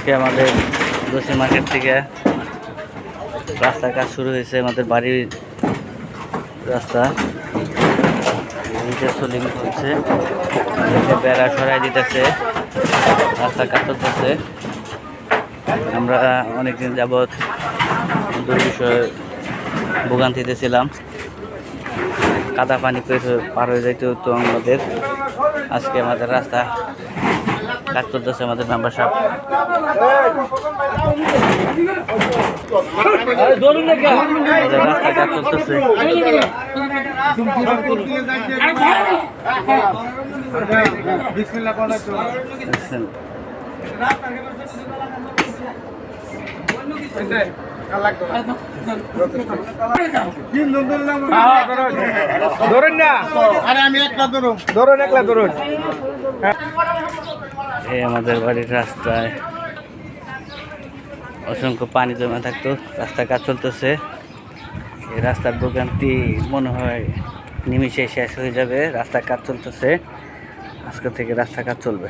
আজকে আমাদের দোষী মার্কেট থেকে রাস্তার কাজ শুরু হয়েছে। আমাদের বাড়ির রাস্তা সোলিং হচ্ছে, বেড়া সরাই দিতেছে, রাস্তার কাজ চলতেছে। আমরা অনেকদিন যাবৎ দুর্বিষয় ভোগান্তিতে ছিলাম, কাদা পানি পার হয়ে যাইতে হতো আমাদের। আজকে আমাদের রাস্তা কাজ চলতেছে, আমাদের মেম্বার সাহেব রাস্তা কাজ চলতেছে। ধরুন না, আরে আমি একলা ধরুন, ধরুন একলা ধরুন। এই আমাদের বাড়ির রাস্তায় অসংখ্য পানি জমা থাকতো, রাস্তার কাজ চলতেছে। এই রাস্তার ভোগান্তি মনে হয় নিমিষে শেষ হয়ে যাবে। রাস্তার কাজ চলতেছে, আজকে থেকে রাস্তার কাজ চলবে।